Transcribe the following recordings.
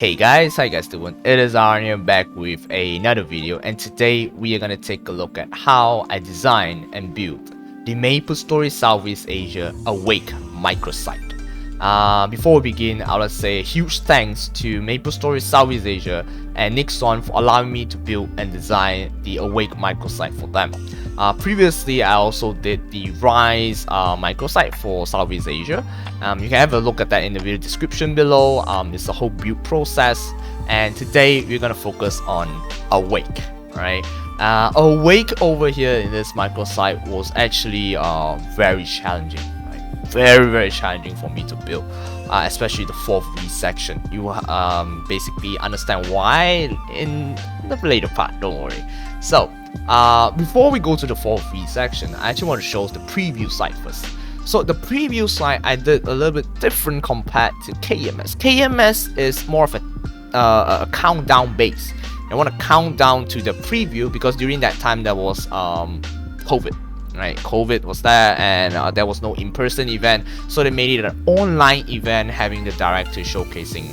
Hey guys, how you guys doing? It is Aaron here back with another video, and today we are gonna take a look at how I design and build the MapleStory Southeast Asia Awake microsite. Before we begin, I would say a huge thanks to MapleStory Southeast Asia and Nixon for allowing me to build and design the Awake microsite for them. Previously, I also did the Rise microsite for Southeast Asia. You can have a look at that in the video description below. It's a whole build process, and today we're gonna focus on Awake. Right? Awake over here in this microsite was actually very challenging. Very challenging for me to build, especially the 4th V section. You basically understand why in the later part, don't worry. So before we go to the 4th V section, I actually want to show the preview site first. So the preview site I did a little bit different compared to KMS. KMS is more of a countdown base. I want to count down to the preview because during that time there was COVID. Right, COVID was there, and there was no in-person event, so they made it an online event, having the director showcasing,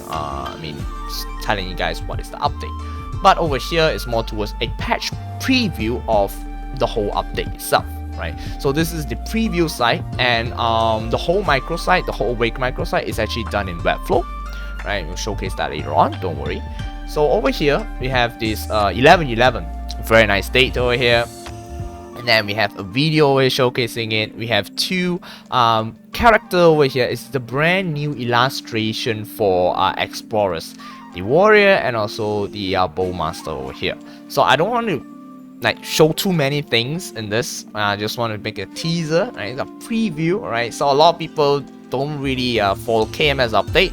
telling you guys what is the update. But over here is more towards a patch preview of the whole update itself. Right, so this is the preview site, and the whole microsite, the whole Awake microsite, is actually done in Webflow. Right, we'll showcase that later on. Don't worry. So over here we have this 11/11, very nice date over here. And then we have a video over here showcasing it. We have two character over here. It's the brand new illustration for explorers, the warrior and also the bowmaster over here. So I don't want to show too many things in this. I just want to make a teaser, right? A preview, right? So a lot of people don't really follow KMS update.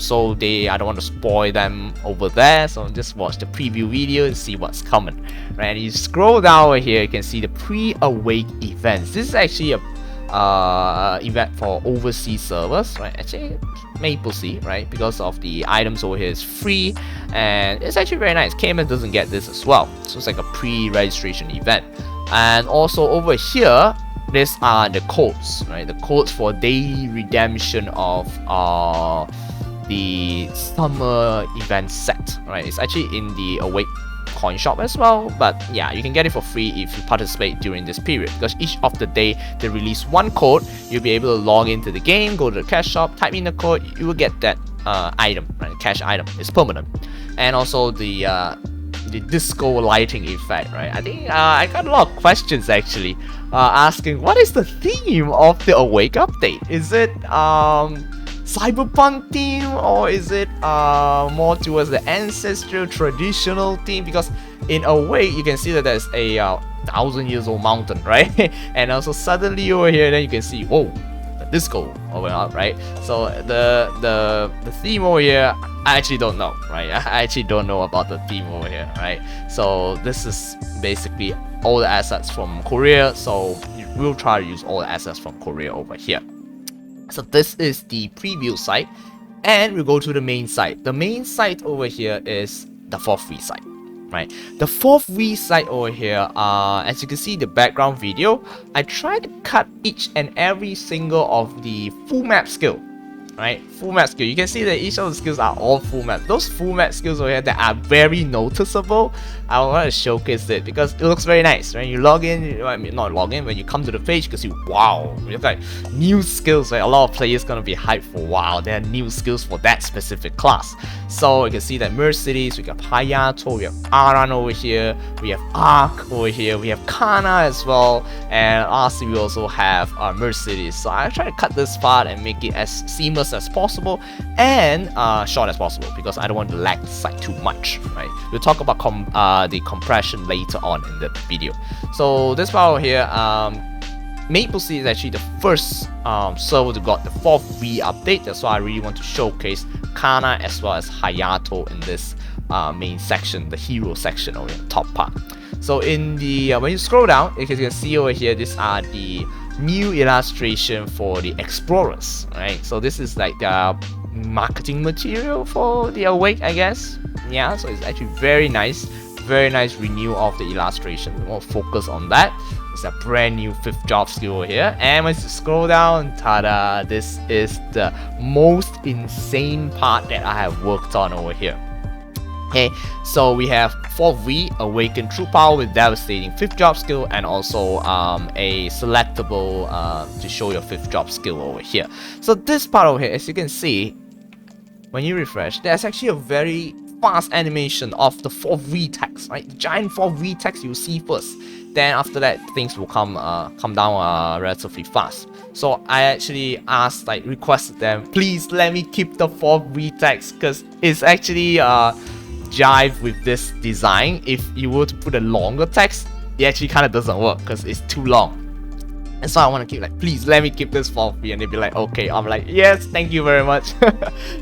So I don't want to spoil them over there, so just watch the preview video and see what's coming. Right, and you scroll down over here, you can see the pre-Awake events. This is actually a event for overseas servers, right? Actually, MapleSea, right? Because of the items over here is free, and it's actually very nice. KMS doesn't get this as well, so it's like a pre-registration event. And also over here, these are the codes, right? The codes for daily redemption of the summer event set, right? It's actually in the Awake coin shop as well, but yeah, you can get it for free if you participate during this period, because each of the day they release one code. You'll be able to log into the game, go to the cash shop, type in the code, you will get that item, right? Cash item. It's permanent. And also the disco lighting effect, right? I think I got a lot of questions actually asking what is the theme of the Awake update. Is it cyberpunk theme, or is it more towards the ancestral traditional theme? Because in Awake you can see that there's a 1,000-year-old mountain, right? And also suddenly over here then you can see, whoa, the disco over up, right? So the theme over here, I actually don't know, right? I actually don't know about the theme over here, right? So this is basically all the assets from Korea, so we'll try to use all the assets from Korea over here. So this is the preview site, and we'll go to the main site. The main site over here is the 4th V site, right? The 4th V site over here, as you can see the background video, I tried to cut each and every single of the full map skill. Right, full map skill. You can see that each of the skills are all full map. Those full map skills over here that are very noticeable, I want to showcase it because it looks very nice. Right, you log in, not log in, when you come to the page, you can see, wow, you got new skills. Right, a lot of players gonna be hyped for, wow, there are new skills for that specific class. So you can see that Mercedes, we got Hayato, we have Aran over here, we have Ark over here, we have Kana as well, and lastly we also have Mercedes. So I try to cut this part and make it as seamless as possible and short as possible, because I don't want to lag the site too much, right? We'll talk about the compression later on in the video. So this part over here, MapleSea is actually the first server to got the 4th V update. That's why I really want to showcase Kana as well as Hayato in this main section, the hero section over the top part. So in the when you scroll down, you can see over here, these are the new illustration for the explorers, right? So this is like the marketing material for the Awake, I guess. Yeah, so it's actually very nice, very nice renewal of the illustration. We won't focus on that. It's a brand new 5th job skill over here. And once you scroll down, tada, this is the most insane part that I have worked on over here. Okay, so we have 4V, Awaken True Power with Devastating 5th job skill, and also a selectable to show your 5th job skill over here. So this part over here, as you can see, when you refresh, there's actually a very fast animation of the 4V text, right? The giant 4V text you see first. Then after that, things will come down relatively fast. So I actually asked, like, requested them, please let me keep the 4V text, because it's actually jive with this design. If you were to put a longer text, it actually kind of doesn't work because it's too long. And so I want to keep, like, please let me keep this 4V, and they'd be like, okay. I'm like, yes, thank you very much.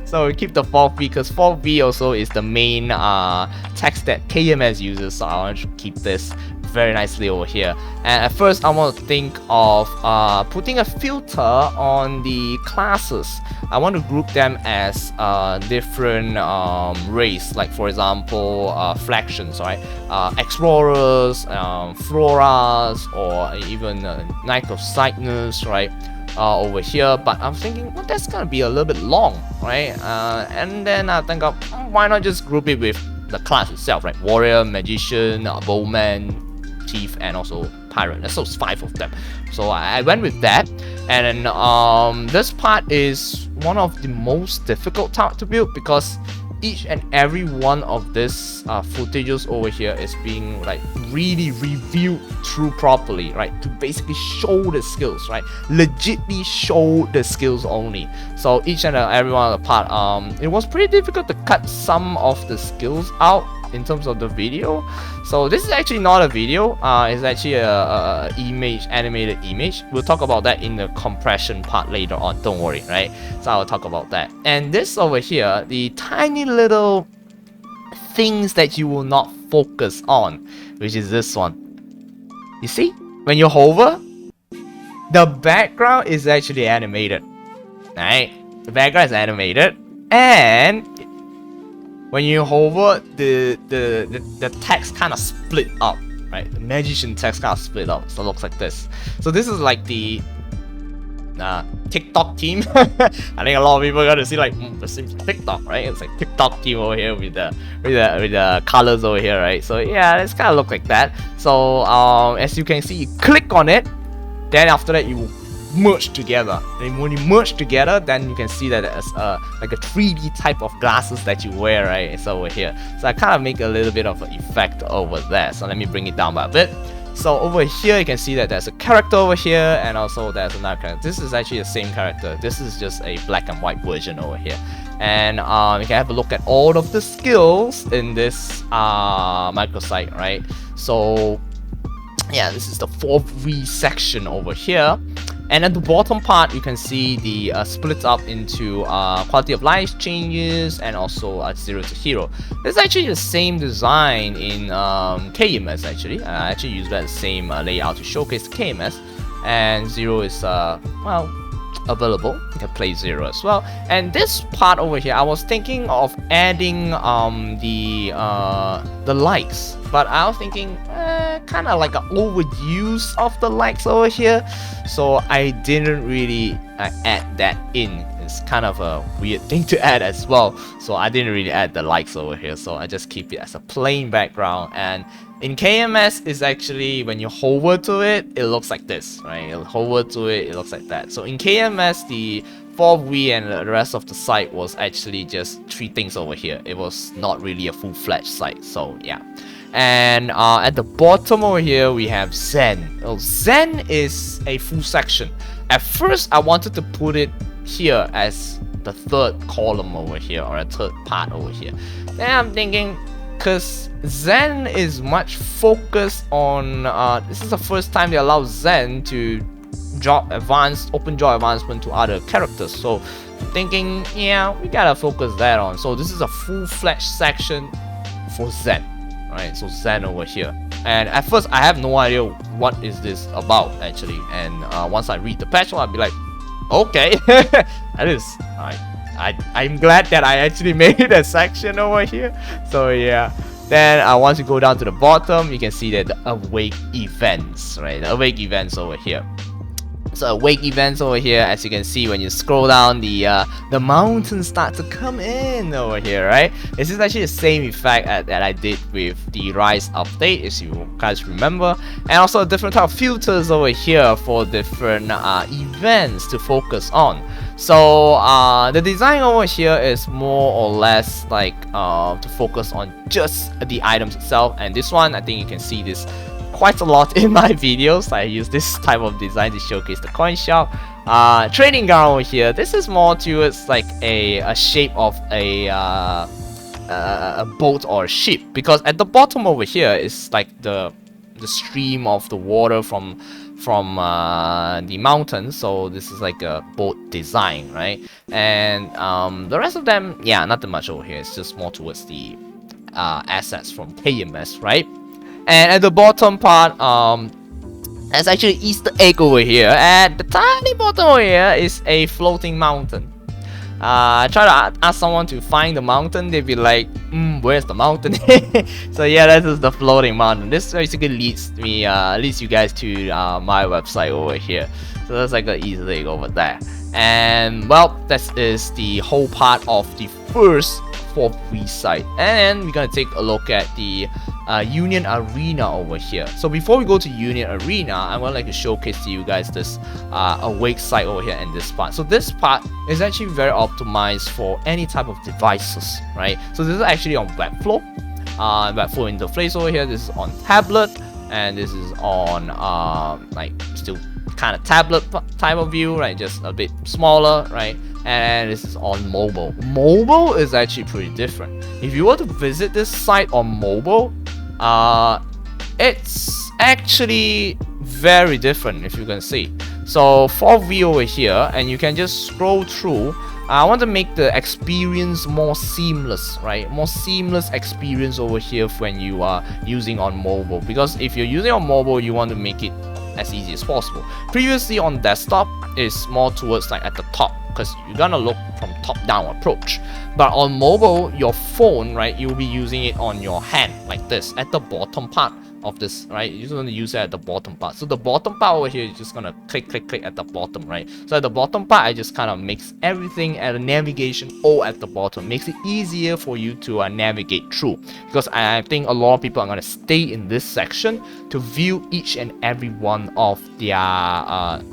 So we keep the 4V because 4V also is the main text that KMS uses, so I want to keep this very nicely over here. And at first I want to think of putting a filter on the classes. I want to group them as different race, like for example factions, right? Explorers, floras, or even Knight of Cygnus, right? Over here. But I'm thinking, well, that's gonna be a little bit long, right? And then I think of, why not just group it with the class itself, right? Warrior, Magician, Bowman, Thief, and also Pirate. So it's 5 of them. So I went with that. And then this part is one of the most difficult part to build, because each and every one of this footages over here is being like really reviewed through properly, right? To basically show the skills, right? Legitly show the skills only. So each and every one of the part, it was pretty difficult to cut some of the skills out in terms of the video. So this is actually not a video, it's actually a image, animated image. We'll talk about that in the compression part later on, don't worry, right? So I'll talk about that. And this over here, the tiny little things that you will not focus on, which is this one. You see, when you hover, the background is actually animated, right? The background is animated, and when you hover, the text kind of split up, right? The Magician text kind of split up, so it looks like this. So this is like the TikTok team. I think a lot of people are gonna see like, this seems like TikTok, right? It's like TikTok team over here with the colors over here, right? So yeah, it's kind of look like that. So as you can see, you click on it, then after that you merge together, and when you merge together, then you can see that as like a 3D type of glasses that you wear, right? It's over here. So I kind of make a little bit of an effect over there. So let me bring it down by a bit. So over here you can see that there's a character over here, and also there's another character. This is actually the same character. This is just a black and white version over here. And you can have a look at all of the skills in this microsite, right? So yeah, this is the 4V section over here. And at the bottom part, you can see the split up into quality of life changes, and also 0 to hero. It's actually the same design in KMS actually. I actually use that same layout to showcase the KMS. And 0 is, well, available. You can play 0 as well. And this part over here, I was thinking of adding the likes, but I was thinking kind of like an overuse of the likes over here, so I didn't really add that in. It's kind of a weird thing to add as well, so I didn't really add the likes over here. So I just keep it as a plain background. And in KMS, is actually when you hover to it, it looks like this, right? You'll hover to it, it looks like that. So in KMS, the 4V and the rest of the site was actually just 3 things over here. It was not really a full-fledged site, so yeah. And at the bottom over here, we have Zen. Well, Zen is a full section. At first, I wanted to put it here as the 3rd column over here, or a 3rd part over here. Then I'm thinking, because Zen is much focused on, this is the first time they allow Zen to drop open draw advancement to other characters. So I'm thinking, yeah, we gotta focus that on. So this is a full-fledged section for Zen. Right, so Zen over here. And at first I have no idea what is this about actually, and once I read the patch, I'll be like, okay, that is, I'm glad that I actually made a section over here. So yeah, Then once you go down to the bottom, you can see that the awake events, right? The awake events over here. So awake events over here, as you can see when you scroll down, the mountains start to come in over here, right? This is actually the same effect that I did with the Rise update, if you guys remember, and also a different type of filters over here for different events to focus on. So the design over here is more or less like to focus on just the items itself, and this one I think you can see this quite a lot in my videos. I use this type of design to showcase the coin shop. Training ground over here, this is more towards like a shape of a boat or a ship, because at the bottom over here is like the stream of the water from the mountain. So this is like a boat design, right? And the rest of them, yeah, nothing much over here. It's just more towards the assets from KMS, right? And at the bottom part, there's actually an Easter egg over here. At the tiny bottom over here is a floating mountain. I try to ask someone to find the mountain, they'd be like, where's the mountain? So yeah, this is the floating mountain. This basically leads you guys to my website over here. So that's like an Easter egg over there. And well, that is the whole part of the first 4V site. And we're gonna take a look at the Union Arena over here. So before we go to Union Arena, I would like to showcase to you guys this awake site over here in this part. So this part is actually very optimized for any type of devices, right? So this is actually on Webflow. Webflow interface over here. This is on tablet, and this is on like still kind of tablet type of view, right? Just a bit smaller, right? And this is on mobile. Mobile is actually pretty different. If you were to visit this site on mobile, it's actually very different, if you can see. So 4V over here, and you can just scroll through. I want to make the experience more seamless, right? More seamless experience over here when you are using on mobile, because if you're using on mobile, you want to make it as easy as possible. Previously on desktop, it's more towards like at the top, because you're gonna look from top down approach. But on mobile, your phone, right, you'll be using it on your hand like this at the bottom part of this, right? You're just going to use it at the bottom part. So the bottom part over here, you're just going to click at the bottom, right? So at the bottom part, I just kind of mix everything at the navigation all at the bottom. Makes it easier for you to navigate through, because I think a lot of people are going to stay in this section to view each and every one of their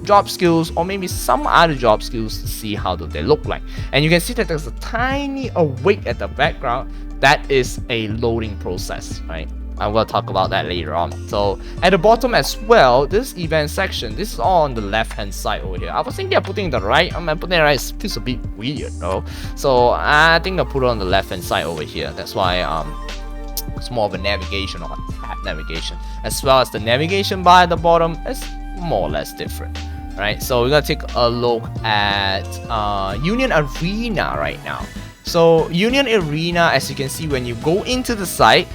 job skills, or maybe some other job skills, to see how do they look like. And you can see that there's a tiny awake at the background. That is a loading process, right? I'm going to talk about that later on. So at the bottom as well, this event section, this is all on the left hand side over here. I was thinking of putting it on the right. I mean, putting it right feels a bit weird, no? So I think I'll put it on the left hand side over here. That's why it's more of a navigation or a tab navigation. As well as the navigation bar at the bottom is more or less different, right? So we're going to take a look at Union Arena right now. So Union Arena, as you can see, when you go into the site,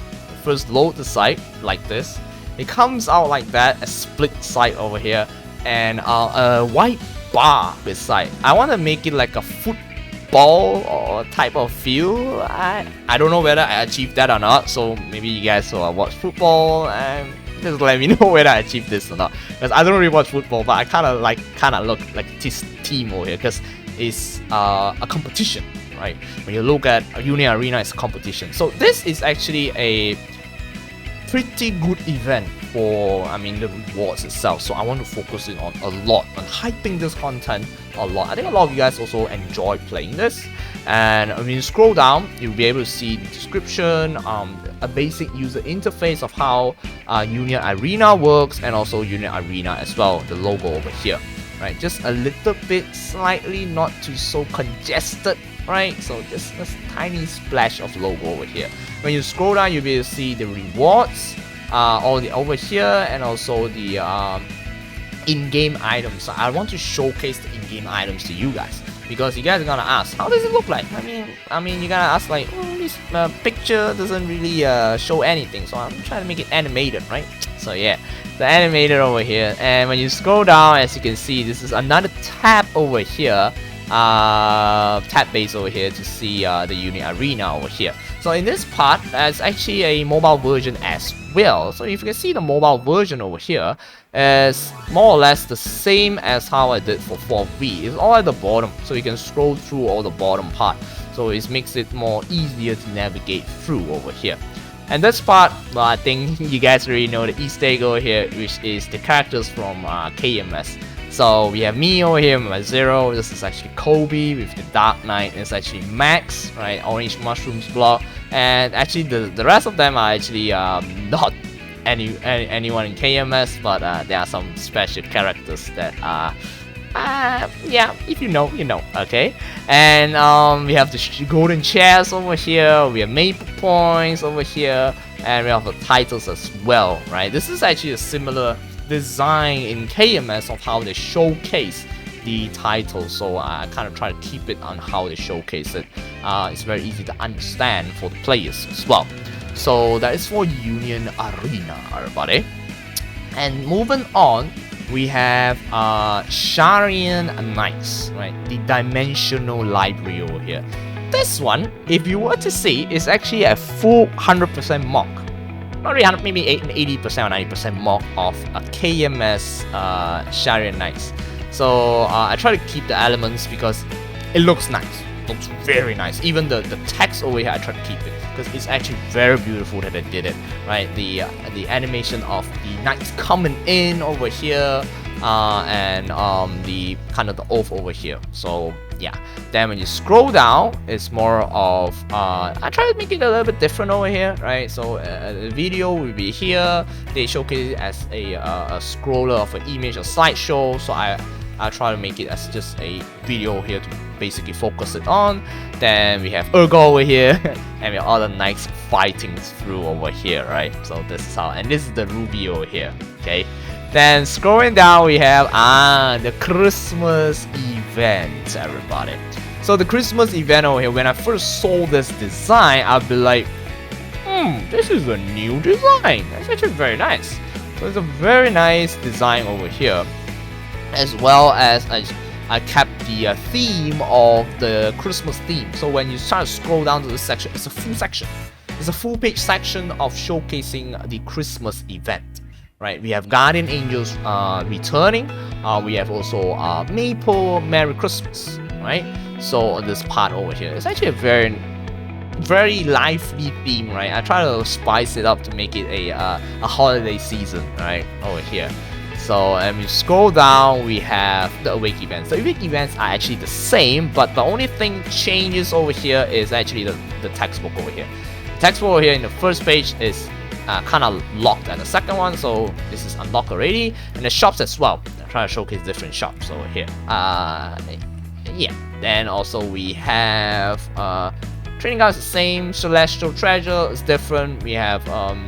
first load the site like this, it comes out like that, a split site over here, and a white bar beside. I want to make it like a football or type of feel. I don't know whether I achieved that or not, so maybe you guys will watch football and just let me know whether I achieved this or not, because I don't really watch football, but I kind of look like this team over here, because it's a competition, right? When you look at Union Arena, it's a competition. So this is actually a pretty good event for, I mean, the rewards itself. So I want to focus it on a lot, on hyping this content a lot. I think a lot of you guys also enjoy playing this. And when you scroll down, you'll be able to see the description, a basic user interface of how Union Arena works, and also Union Arena as well, the logo over here, right? Just a little bit, slightly not too so congested, right? So just a tiny splash of logo over here. When you scroll down, you'll be able to see the rewards all the over here, and also the in-game items. So I want to showcase the in-game items to you guys, because you guys are gonna ask, how does it look like? I mean, you're gonna ask like, this picture doesn't really show anything, so I'm trying to make it animated, right? So yeah, the animated over here. And when you scroll down, as you can see, this is another tab over here, tab base over here, to see the Union Arena over here. So in this part, there's actually a mobile version as well. So if you can see the mobile version over here is more or less the same as how I did for 4V. It's all at the bottom, so you can scroll through all the bottom part. So it makes it more easier to navigate through over here. And this part, well, I think you guys already know the Easter egg over here, which is the characters from KMS. So we have me over here with my Zero. This is actually Kobe with the Dark Knight. It's actually Max, right? Orange Mushrooms block. And actually the rest of them are actually not anyone in KMS, but there are some special characters that are yeah, if you know, you know, okay? And we have the golden chairs over here, we have maple points over here, and we have the titles as well, right? This is actually a similar design in KMS of how they showcase the title, so I kind of try to keep it on how they showcase it. It's very easy to understand for the players as well. So that is for Union Arena, everybody. And moving on, we have Sharian Knights, right? The dimensional library over here. This one, if you were to see, is actually a full 100% mock. Not really 100, maybe 80% or 90% mock of a KMS Sharian Knights. So I try to keep the elements because it looks nice. Looks very nice. Even the text over here, I try to keep it because it's actually very beautiful that they did it, right? The animation of the knights coming in over here, and the kind of the oath over here. So yeah. Then when you scroll down, it's more of I try to make it a little bit different over here, right? So the video will be here. They showcase it as a scroller of an image or slideshow. So I try to make it as just a video here to basically focus it on. Then we have Urgo over here, and we have all the knights fighting through over here, right? So this is how, and this is the Ruby over here, okay? Then scrolling down, we have the Christmas event, everybody. So the Christmas event over here, when I first saw this design, I'd be like, this is a new design. That's actually very nice. So it's a very nice design over here, as well as I kept the theme of the Christmas theme. So when you try to scroll down to this section, it's a full section. It's a full page section of showcasing the Christmas event. Right, we have Guardian Angels returning. We have also Maple Merry Christmas. Right, so this part over here is actually a very lively theme. Right, I try to spice it up to make it a holiday season. Right, over here. So and we scroll down, we have the Awake events. The Awake events are actually the same, but the only thing changes over here is actually the textbook over here. The textbook over here in the first page is kind of locked at the second one, so this is unlocked already. And the shops as well. I'm trying to showcase different shops over here. Yeah. Then also we have trading cards is the same. Celestial Treasure is different. We have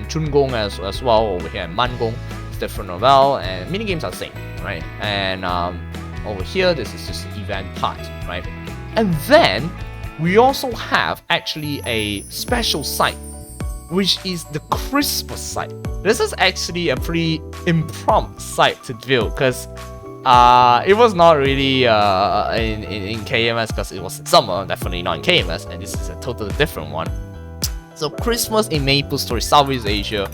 Chungong as well over here. And Mangong is different as well. And mini games are the same, right? And over here, this is just the event part, right? And then we also have actually a special site, which is the Christmas site. This is actually a pretty impromptu site to build because it was not really in KMS because it was in summer, definitely not in KMS, and this is a totally different one. So Christmas in MapleStory Southeast Asia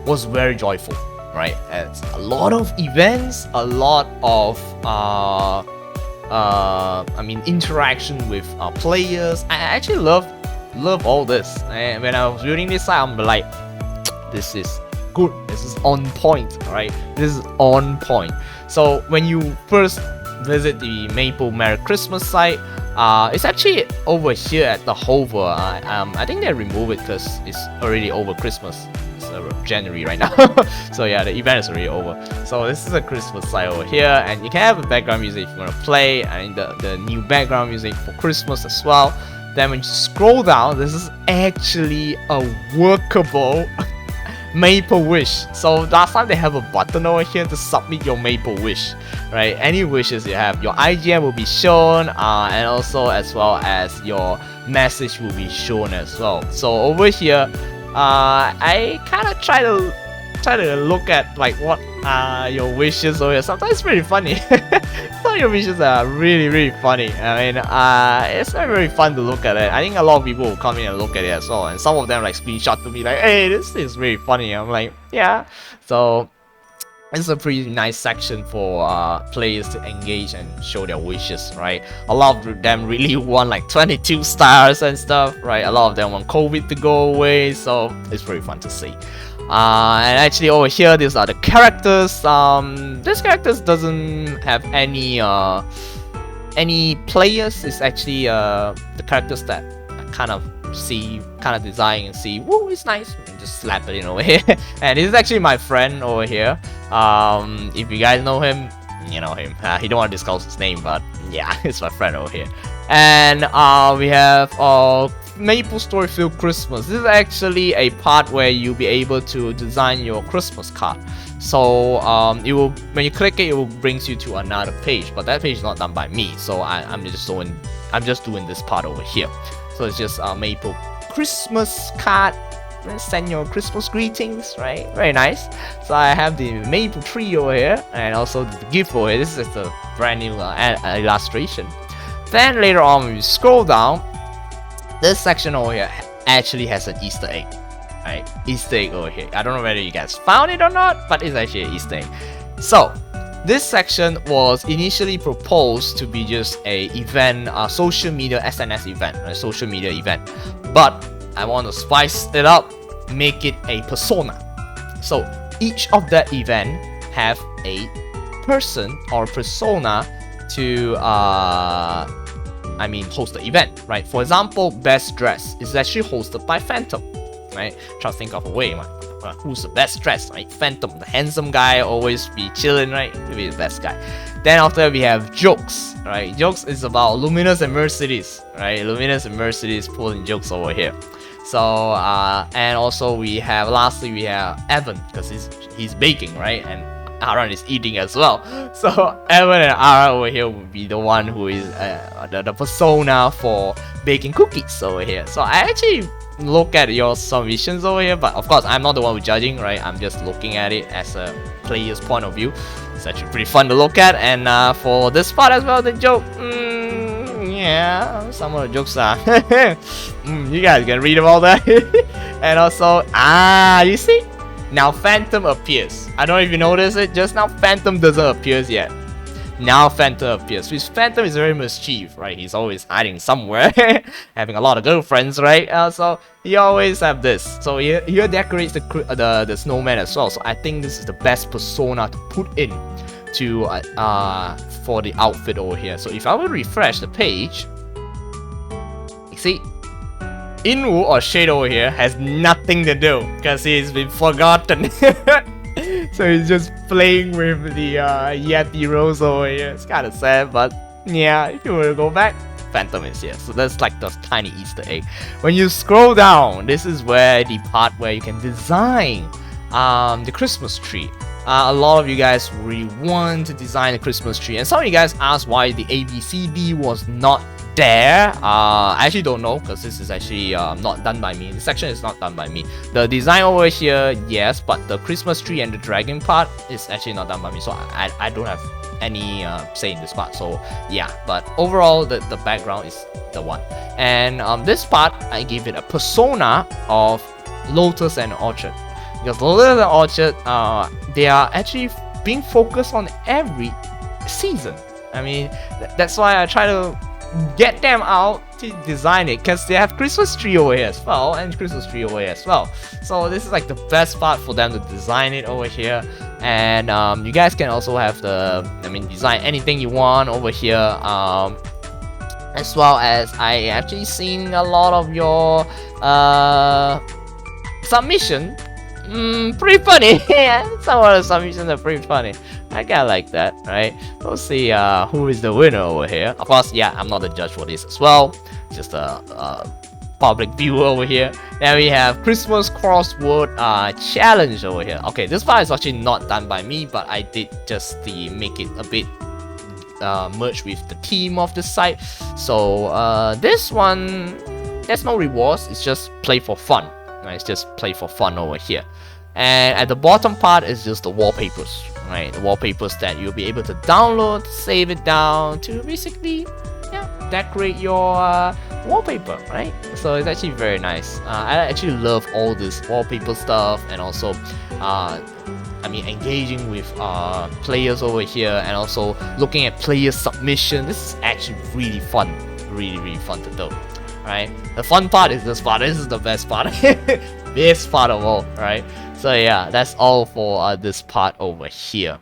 was very joyful, right? And a lot of events, a lot of I mean interaction with players. I actually love all this, and when I was building this site, I'm like, this is good, this is on point, right? This is on point. So when you first visit the Maple Merry Christmas site, it's actually over here at the hover. I think they removed it because it's already over Christmas. It's January right now. So yeah, the event is already over. So this is a Christmas site over here, and you can have a background music if you want to play, and the new background music for Christmas as well. Then when you scroll down, this is actually a workable Maple Wish. So last time they have a button over here to submit your Maple Wish, right? Any wishes you have, your IGN will be shown, and also as well as your message will be shown as well. So over here, I kind of try to look at like what your wishes over here. Sometimes it's pretty funny. Some of your wishes are really funny. I mean, it's very, very fun to look at it. I think a lot of people will come in and look at it as well, and some of them like screenshot to me like, hey, this is really funny. I'm like, yeah. So it's a pretty nice section for players to engage and show their wishes, right? A lot of them really want like 22 stars and stuff, right? A lot of them want COVID to go away, so it's pretty fun to see. And actually over here, these are the characters. This characters doesn't have any players. It's actually the characters that I kind of design and see, woo, it's nice, and just slap it in over here. And this is actually my friend over here. If you guys know him, you know him. He don't want to disclose his name, but yeah, it's my friend over here. And we have MapleStory Christmas. This is actually a part where you'll be able to design your Christmas card. So it will, when you click it, it will brings you to another page, but that page is not done by me. So I'm just doing this part over here. So it's just Maple Christmas card. Send your Christmas greetings, right? Very nice. So I have the maple tree over here, and also the gift over here. This is a brand new illustration. Then later on, when you scroll down, this section over here actually has an Easter egg, right? Easter egg over here. I don't know whether you guys found it or not, but it's actually an Easter egg. So this section was initially proposed to be just a event, social media SNS event, a social media event. But I want to spice it up, make it a persona. So each of that event have a person or persona to host the event, right? For example, best dress is actually hosted by Phantom, right? Try to think of a way, man. Who's the best dressed, right? Phantom, the handsome guy, always be chilling, right? To be the best guy. Then after we have jokes, right? Jokes is about Luminous and Mercedes, right? Luminous and Mercedes pulling jokes over here. So and also lastly we have Evan, because he's baking, right? And Aaron is eating as well. So Evan and Aaron over here will be the one who is the persona for baking cookies over here. So I actually look at your submissions over here, but of course I'm not the one who's judging, right? I'm just looking at it as a player's point of view. It's actually pretty fun to look at. And for this part as well, the joke, yeah, some of the jokes are you guys can read about that. And also, you see, now Phantom appears. I don't know if you noticed it, just now Phantom doesn't appear yet. Now Phantom appears. Which Phantom is very mischief, right? He's always hiding somewhere, having a lot of girlfriends, right? So he always have this. So he decorates the snowman as well. So I think this is the best persona to put in to for the outfit over here. So if I will refresh the page, you see, Inwoo or Shade over here has nothing to do because he's been forgotten. So he's just playing with the Yeti Rose over here. It's kind of sad, but yeah, if you were to go back, Phantom is here. So that's like the tiny Easter egg. When you scroll down, this is where the part where you can design the Christmas tree. A lot of you guys really want to design a Christmas tree, and some of you guys asked why the ABCD was not there. I actually don't know, because this is actually not done by me. The section is not done by me. The design over here, yes, but the Christmas tree and the dragon part is actually not done by me, so I don't have any say in this part. So yeah, but overall the background is the one. And this part, I give it a persona of Lotus and Orchard, because Lotus and Orchard, they are actually being focused on every season. I mean, that's why I try to get them out to design it, because they have Christmas tree over here as well, and Christmas tree over here as well. So this is like the best part for them to design it over here. And you guys can also have design anything you want over here, as well as I actually seen a lot of your submission. Pretty funny. Some of the submissions are pretty funny. I kinda like that, right? We'll see who is the winner over here. Of course, yeah, I'm not the judge for this as well. Just a public viewer over here. Then we have Christmas crossword challenge over here. Okay, this part is actually not done by me, but I did just make it a bit merge with the theme of the site. So this one, there's no rewards. It's just play for fun. Right? It's just play for fun over here. And at the bottom part is just the wallpapers. right? The wallpapers that you'll be able to download, save it down to basically, yeah, decorate your wallpaper, right? So it's actually very nice. I actually love all this wallpaper stuff, and also I mean, engaging with players over here, and also looking at player submission. This is actually really fun, really fun to do. Right, the fun part is this part. This is the best part. Best part of all, right? So yeah, that's all for this part over here.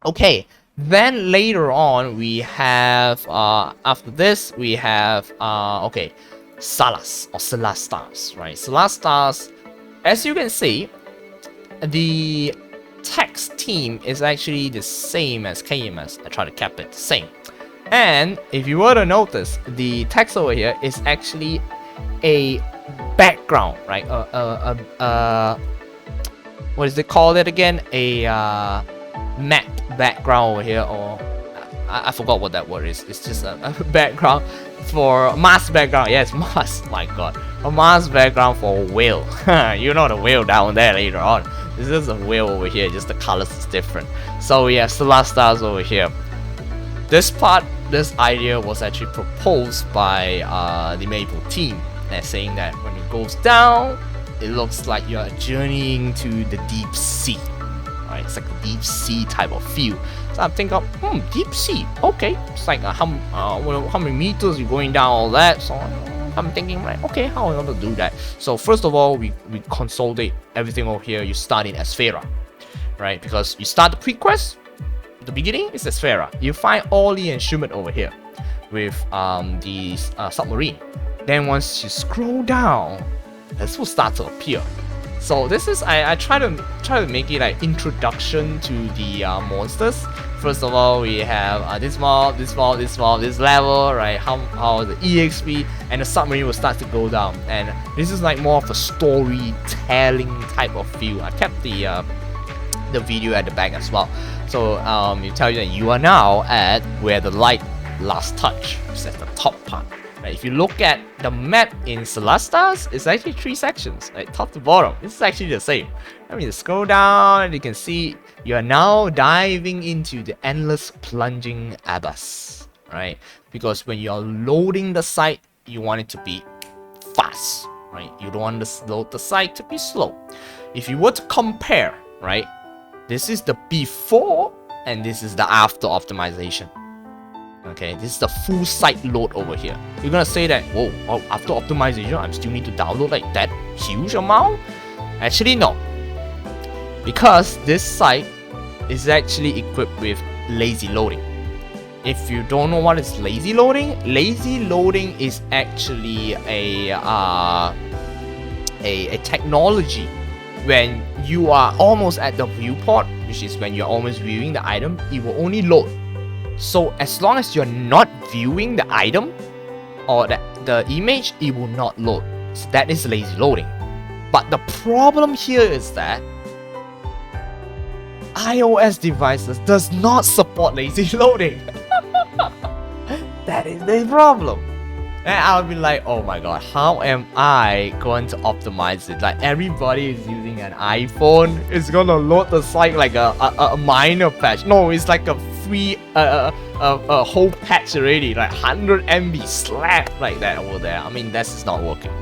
Okay, then later on we have after this we have okay, Salas or Celestas, right? Celestas, as you can see, the text theme is actually the same as KMS. I try to cap it the same. And if you were to notice, the text over here is actually a background, right? What is it called it again? A map background over here, or I forgot what that word is. It's just a background for mask background. Yes, mask. My God, a mask background for a whale. You know the whale down there later on. This is a whale over here. Just the colors is different. So we have Celestas over here. This part, this idea was actually proposed by the Maple team, and saying that when it goes down, it looks like you're journeying to the deep sea. Right? It's like a deep sea type of feel. So I'm thinking, deep sea. Okay, it's like how many meters you're going down, all that. So I'm thinking, right, okay, how am I going to do that? So first of all, we consolidate everything over here. You start in Asphera, right? Because you start the pre-quest. The beginning is Asphera. You find all the instrument over here with the submarine. Then once you scroll down, this will start to appear. So this is I try to make it like introduction to the monsters. First of all, we have this mob, this level, right? How the EXP and the submarine will start to go down. And this is like more of a storytelling type of feel. I kept the video at the back as well. So it tells you that you are now at where the light last touch, which is at the top part. Right? If you look at the map in Celestas, it's actually 3 sections, right? Top to bottom. This is actually the same. I mean, scroll down and you can see you are now diving into the endless plunging abyss, right? Because when you are loading the site, you want it to be fast, right? You don't want to load the site to be slow. If you were to compare, right? This is the before and this is the after optimization. Okay, this is the full site load over here. You're gonna say that, whoa, after optimization, I still need to download like that huge amount? Actually, no. Because this site is actually equipped with lazy loading. If you don't know what is lazy loading is actually a technology when you are almost at the viewport, which is when you're almost viewing the item, it will only load. So as long as you're not viewing the item or the image, it will not load. So that is lazy loading. But the problem here is that iOS devices does not support lazy loading. That is the problem. And I'll be like, oh my god, how am I going to optimize it? Like everybody is using an iPhone, it's gonna load the site like a minor patch. No, it's like a free a whole patch already, like 100 MB slap like that over there. I mean, that's just not working.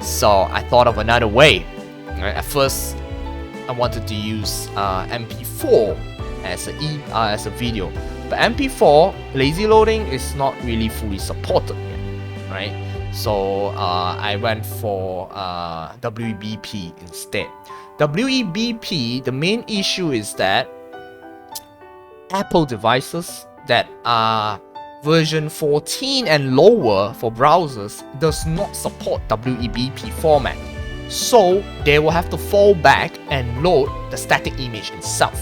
So I thought of another way. Right? At first, I wanted to use MP4 as a video, but MP4 lazy loading is not really fully supported yet. Right? So I went for WEBP instead. WEBP, the main issue is that Apple devices that are version 14 and lower for browsers does not support WEBP format. So they will have to fall back and load the static image itself.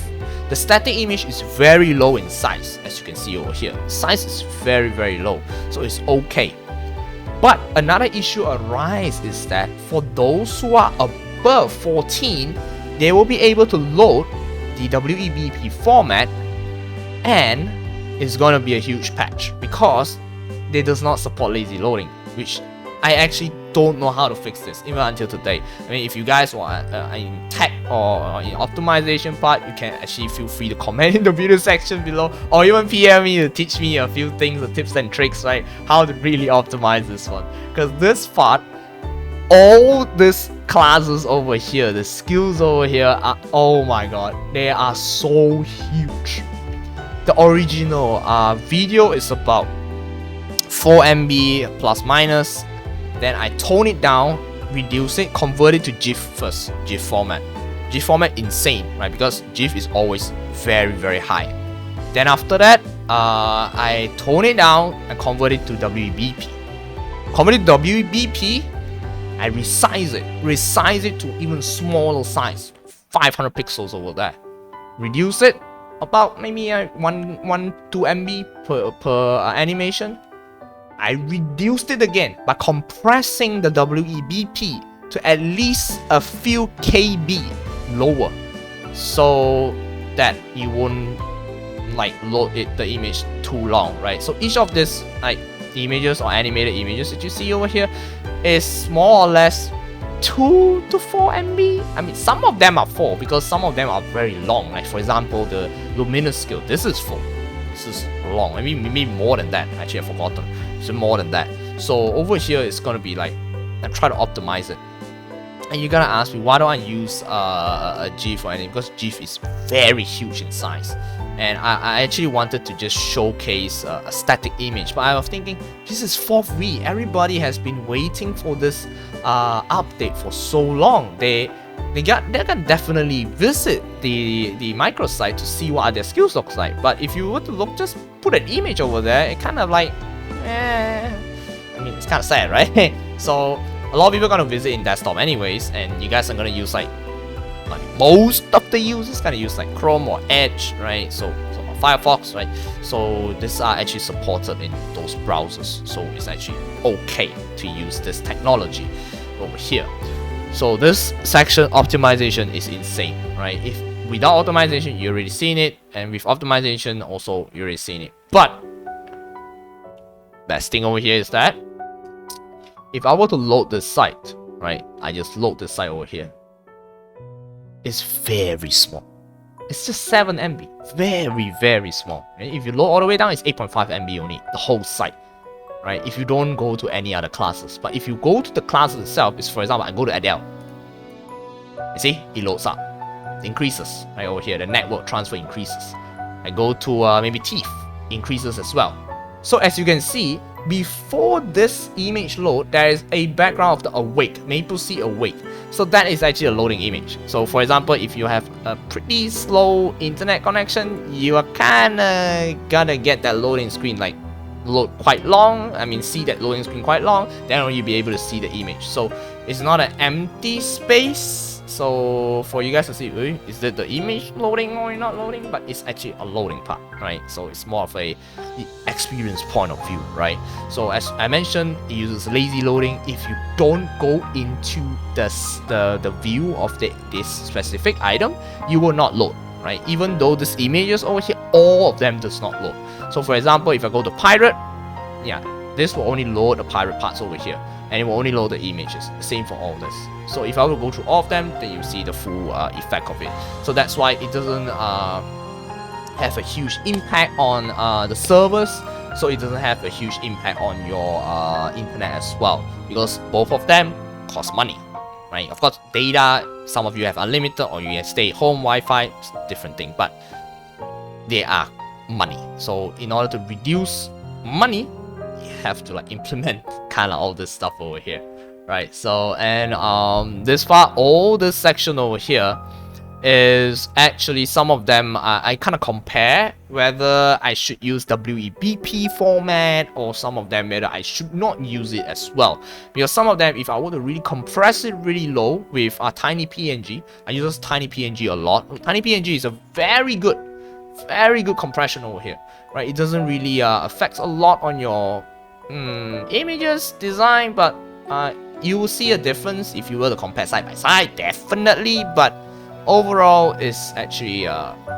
The static image is very low in size, as you can see over here. Size is very low, so it's okay. But another issue arises is that for those who are above 14, they will be able to load the WEBP format, and it's gonna be a huge patch because they does not support lazy loading, which I actually don't know how to fix this even until today. I mean, if you guys want in tech or in optimization part, you can actually feel free to comment in the video section below, or even PM me to teach me a few things, the tips and tricks, right? How to really optimize this one. Because this part, all these classes over here, the skills over here are, oh my god, they are so huge. The original video is about 4 MB plus minus. Then I tone it down, reduce it, convert it to GIF first, GIF format. GIF format insane, right? Because GIF is always very high. Then after that, I tone it down and convert it to WEBP. Convert it to WEBP, I resize it to even smaller size, 500 pixels over there. Reduce it about maybe 2 MB per animation. I reduced it again by compressing the WEBP to at least a few KB lower, so that you won't like load the image too long, right? So each of these like images or animated images that you see over here is more or less 2 to 4 MB. I mean, some of them are 4 because some of them are very long. Like for example, the luminous scale, this is 4. This is long. I mean, maybe more than that. Actually, I've forgotten. It's more than that. So over here, it's gonna be like, I'm trying to optimize it. And you're gonna ask me, why don't I use a GIF or anything? Because GIF is very huge in size. And I actually wanted to just showcase a static image, but I was thinking, this is 4th week. Everybody has been waiting for this update for so long. They can definitely visit the microsite to see what their skills looks like. But if you were to look, just put an image over there, it kind of like, I mean, it's kind of sad, right? So a lot of people are gonna visit in desktop anyways, and you guys are gonna use like most of the users gonna use like Chrome or Edge, right? So Firefox, right? So these are actually supported in those browsers, so it's actually okay to use this technology over here. So this section optimization is insane, right? If without optimization, you already seen it, and with optimization also you already seen it. But best thing over here is that if I were to load this site, right? I just load this site over here. It's very small. It's just 7 MB. Very small. Right? If you load all the way down, it's 8.5 MB only. The whole site. Right? If you don't go to any other classes. But if you go to the classes itself, it's for example, I go to Adele. You see? It loads up. It increases. Right over here. The network transfer increases. I go to maybe Thief. Increases as well. So as you can see, before this image load, there is a background of the awake, MapleSeed awake. So that is actually a loading image. So for example, if you have a pretty slow internet connection, you are kinda gonna get that loading screen like load quite long. I mean, see that loading screen quite long, then only you'll be able to see the image. So it's not an empty space. So for you guys to see, is it the image loading or not loading? But it's actually a loading part, right? So it's more of the experience point of view, right? So as I mentioned, it uses lazy loading. If you don't go into the view of this specific item, you will not load, right? Even though this images over here, all of them does not load. So for example, if I go to pirate, yeah, this will only load the pirate parts over here, and it will only load the images. Same for all this. So if I were to go through all of them, then you see the full effect of it. So that's why it doesn't have a huge impact on the servers. So it doesn't have a huge impact on your internet as well, because both of them cost money, right? Of course, data, some of you have unlimited or you have stay-at-home Wi-Fi, it's a different thing, but they are money. So in order to reduce money, you have to like implement kind of all this stuff over here, right? So and this part, all this section over here is actually some of them I kind of compare whether I should use WEBP format, or some of them whether I should not use it as well, because some of them, if I were to really compress it really low with a tiny PNG, I use tiny PNG a lot. Tiny PNG is a very good compression over here, right? It doesn't really affect a lot on your images design, but you will see a difference if you were to compare side by side, definitely. But overall it's actually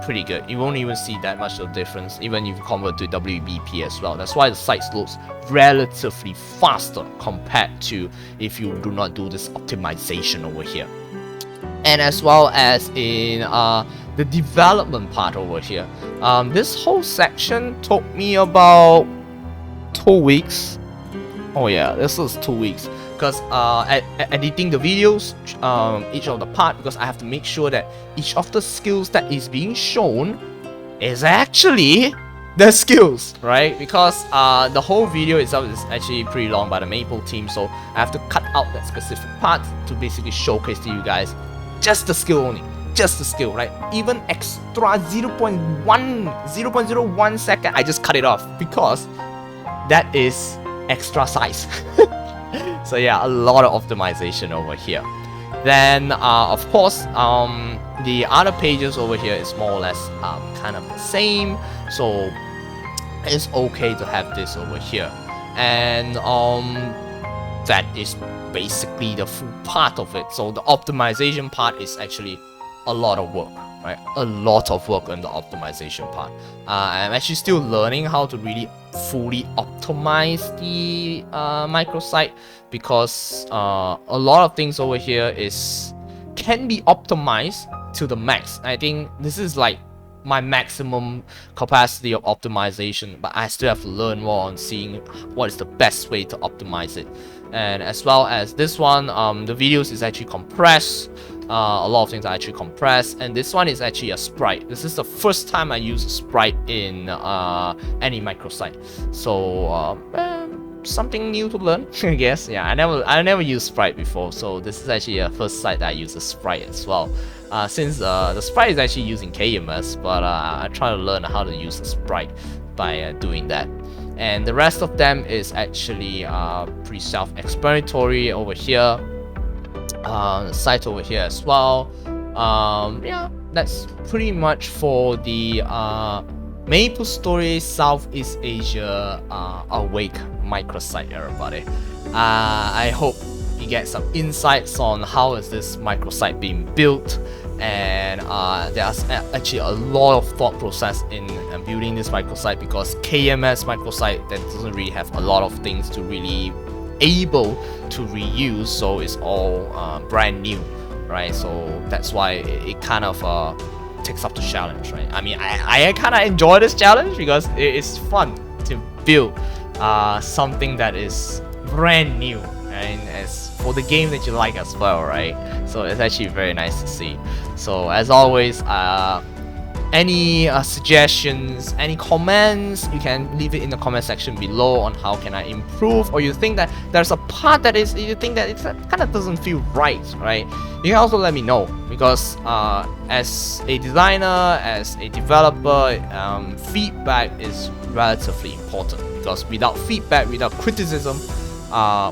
pretty good. You won't even see that much of a difference even if you convert to WBP as well. That's why the site looks relatively faster compared to if you do not do this optimization over here. And as well as in the development part over here, this whole section took me about 2 weeks. Oh yeah, this is 2 weeks because editing the videos, each of the part, because I have to make sure that each of the skills that is being shown is actually the skills, right? Because the whole video itself is actually pretty long by the Maple team, so I have to cut out that specific part to basically showcase to you guys just the skill only, just the skill, right? Even extra 0.01 second, I just cut it off because that is extra size. So yeah, a lot of optimization over here. Then of course the other pages over here is more or less kind of the same, so it's okay to have this over here. And that is basically the full part of it. So the optimization part is actually a lot of work, right? A lot of work on the optimization part. I'm actually still learning how to really fully optimize the microsite, because a lot of things over here can be optimized to the max. I think this is like my maximum capacity of optimization, but I still have to learn more on seeing what is the best way to optimize it. And as well as this one, the videos is actually compressed. A lot of things are actually compressed, and this one is actually a sprite. This is the first time I use a sprite in any microsite, so something new to learn. I guess. Yeah, I never used sprite before, so this is actually a first site that I use a sprite as well. Since the sprite is actually using KMS, but I try to learn how to use the sprite by doing that. And the rest of them is actually pretty self-explanatory over here. Site over here as well. Yeah, that's pretty much for the MapleStory Southeast Asia Awake microsite, everybody. I hope you get some insights on how is this microsite being built, and there's actually a lot of thought process in building this microsite, because KMS microsite that doesn't really have a lot of things to really able to reuse, so it's all brand new, right? So that's why it kind of takes up the challenge, right? I mean, I kind of enjoy this challenge because it's fun to build something that is brand new, and as for the game that you like as well, right? So it's actually very nice to see. So as always, any suggestions, any comments, you can leave it in the comment section below on how can I improve, or you think that there's a part that you think that it kind of doesn't feel right? You can also let me know, because as a designer, as a developer, feedback is relatively important, because without feedback, without criticism,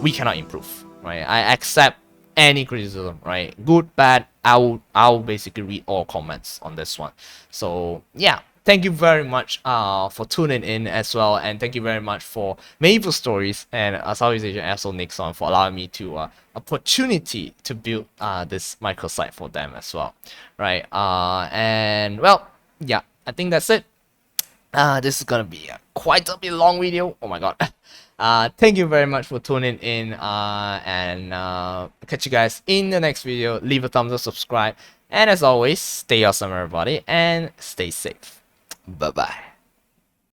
we cannot improve, right? I accept any criticism, right? Good, bad, I'll basically read all comments on this one. So yeah, thank you very much for tuning in as well, and thank you very much for MapleStories and Southeast Asian Asshole Nixon for allowing me to opportunity to build this microsite for them as well, right? And well, yeah, I think that's it. This is gonna be quite a bit long video. Oh my god. Thank you very much for tuning in, and catch you guys in the next video. Leave a thumbs up, subscribe, and as always, stay awesome everybody, and stay safe. Bye bye.